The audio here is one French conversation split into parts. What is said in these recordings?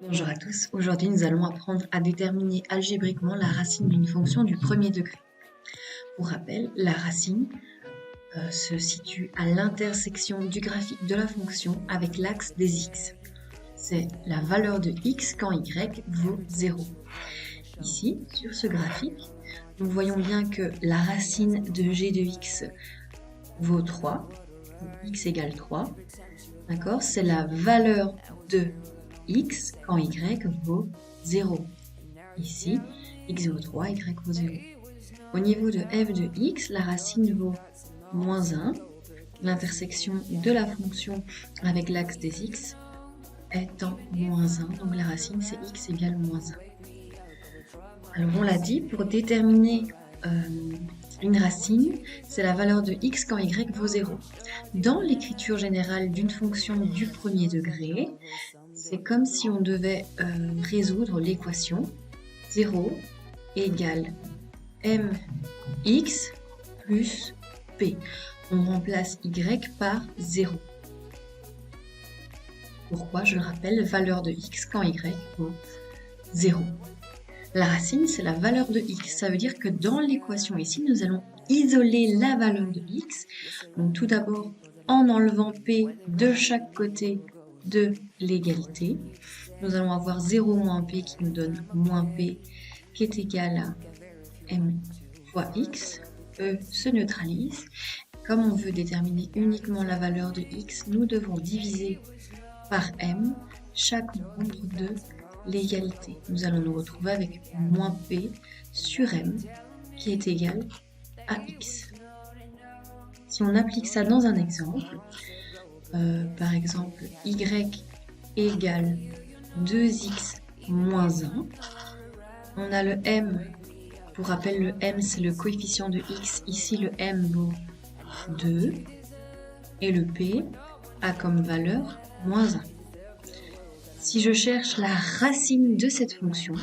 Bonjour à tous, aujourd'hui nous allons apprendre à déterminer algébriquement la racine d'une fonction du premier degré. Pour rappel, la racine se situe à l'intersection du graphique de la fonction avec l'axe des x. C'est la valeur de x quand y vaut 0. Ici, sur ce graphique, nous voyons bien que la racine de g de x vaut 3, x égale 3. D'accord ? C'est la valeur de x quand y vaut 0. Ici, x vaut 3, y vaut 0. Au niveau de f de x, la racine vaut moins 1. L'intersection de la fonction avec l'axe des x étant moins 1. Donc la racine, c'est x égale moins 1. Alors on l'a dit, pour déterminer une racine, c'est la valeur de x quand y vaut 0. Dans l'écriture générale d'une fonction du premier degré, c'est comme si on devait résoudre l'équation 0 égale mx plus p. On remplace y par 0. Pourquoi ? Je le rappelle, valeur de x quand y vaut 0. La racine, c'est la valeur de x. Ça veut dire que dans l'équation ici, nous allons isoler la valeur de x. Donc tout d'abord, en enlevant p de chaque côté de l'égalité, nous allons avoir 0 moins p qui nous donne moins p qui est égal à m fois x. E se neutralise. Comme on veut déterminer uniquement la valeur de x, nous devons diviser par m chaque membre de l'égalité. Nous allons nous retrouver avec moins p sur m qui est égal à x. Si on applique ça dans un exemple, par exemple y égale 2x moins 1, on a le m, pour rappel le m c'est le coefficient de x, ici le m vaut 2 et le p a comme valeur moins 1. Si je cherche la racine de cette fonction,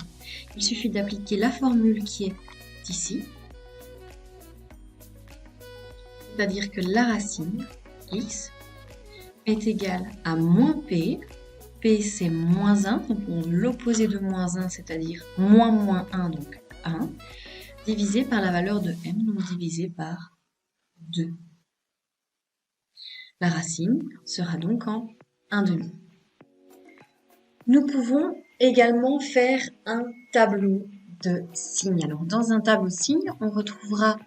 il suffit d'appliquer la formule qui est ici, c'est-à-dire que la racine x est égale à moins p, p c'est moins 1, donc l'opposé de moins 1, c'est-à-dire moins 1, donc 1, divisé par la valeur de m, donc divisé par 2. La racine sera donc en 1/2. Nous pouvons également faire un tableau de signes. Alors, dans un tableau de signes, on retrouvera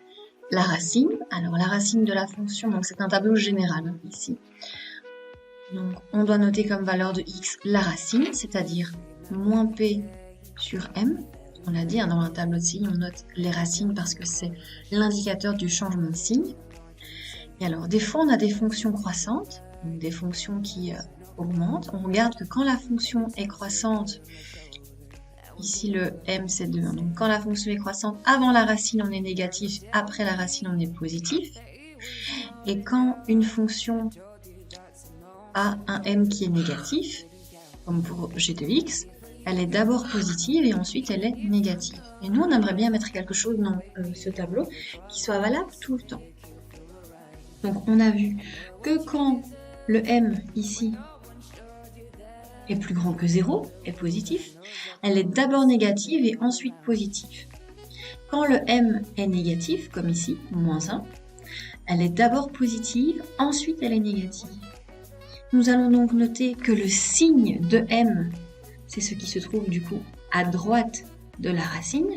la racine. Alors, la racine de la fonction, donc c'est un tableau général ici. Donc, on doit noter comme valeur de x la racine, c'est-à-dire moins p sur m. On l'a dit, dans un tableau de signes, on note les racines parce que c'est l'indicateur du changement de signe. Et alors, des fois, on a des fonctions croissantes, donc des fonctions qui augmentent. On regarde que quand la fonction est croissante, ici le m c'est 2, donc quand la fonction est croissante, avant la racine on est négatif, après la racine on est positif. Et quand une fonction a un m qui est négatif, comme pour g de x, elle est d'abord positive et ensuite elle est négative. Et nous on aimerait bien mettre quelque chose dans ce tableau qui soit valable tout le temps. Donc on a vu que quand le m ici est plus grand que 0, est positif, elle est d'abord négative et ensuite positive. Quand le m est négatif, comme ici, moins 1, elle est d'abord positive, ensuite elle est négative. Nous allons donc noter que le signe de m, c'est ce qui se trouve du coup à droite de la racine.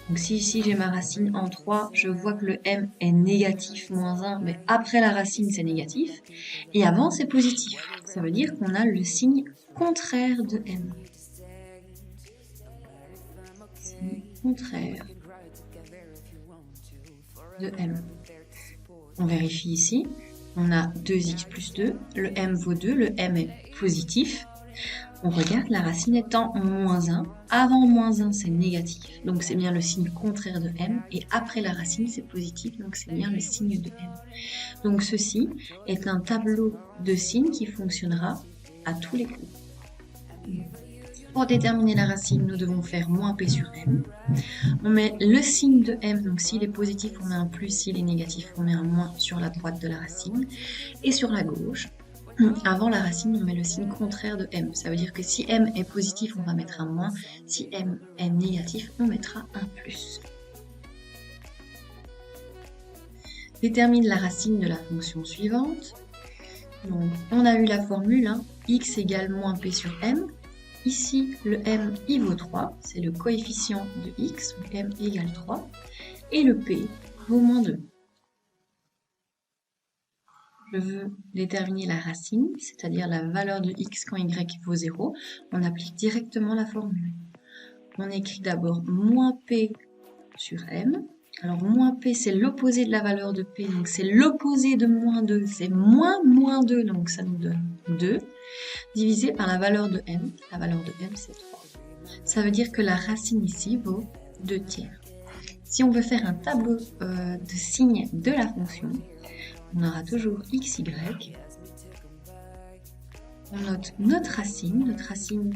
Donc si ici j'ai ma racine en 3, je vois que le m est négatif, moins 1, mais après la racine c'est négatif, et avant c'est positif. Ça veut dire qu'on a le signe contraire de m. Signe contraire de m. On vérifie ici, on a 2x plus 2, le m vaut 2, le m est positif. On regarde, la racine étant moins 1. Avant moins 1, c'est négatif, donc c'est bien le signe contraire de m. Et après la racine, c'est positif, donc c'est bien le signe de m. Donc ceci est un tableau de signes qui fonctionnera à tous les coups. Pour déterminer la racine, nous devons faire moins p sur m. On met le signe de m, donc s'il est positif, on met un plus, s'il est négatif, on met un moins sur la droite de la racine. Et sur la gauche, Avant la racine, on met le signe contraire de m. Ça veut dire que si m est positif, on va mettre un moins. Si m est négatif, on mettra un plus. Détermine la racine de la fonction suivante. Donc, on a eu la formule, hein, x égale moins p sur m. Ici, le m, il vaut 3. C'est le coefficient de x, donc m égale 3. Et le p vaut moins 2. Je veux déterminer la racine, c'est-à-dire la valeur de x quand y vaut 0. On applique directement la formule. On écrit d'abord moins p sur m. Alors, moins p, c'est l'opposé de la valeur de p, donc c'est l'opposé de moins 2, c'est moins 2, donc ça nous donne 2, divisé par la valeur de m. La valeur de m, c'est 3. Ça veut dire que la racine ici vaut 2 tiers. Si on veut faire un tableau de signes de la fonction, on aura toujours xy. On note notre racine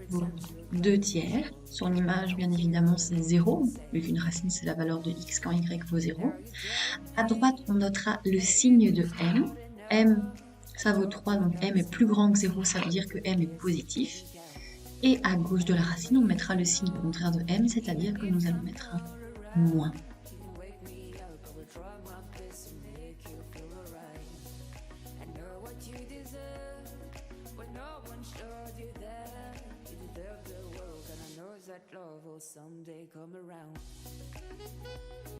vaut 2 tiers. Sur l'image, bien évidemment, c'est 0, vu qu'une racine, c'est la valeur de x quand y vaut 0. À droite, on notera le signe de m. m, ça vaut 3, donc m est plus grand que 0, ça veut dire que m est positif. Et à gauche de la racine, on mettra le signe contraire de m, c'est-à-dire que nous allons mettre un moins. That love will someday come around.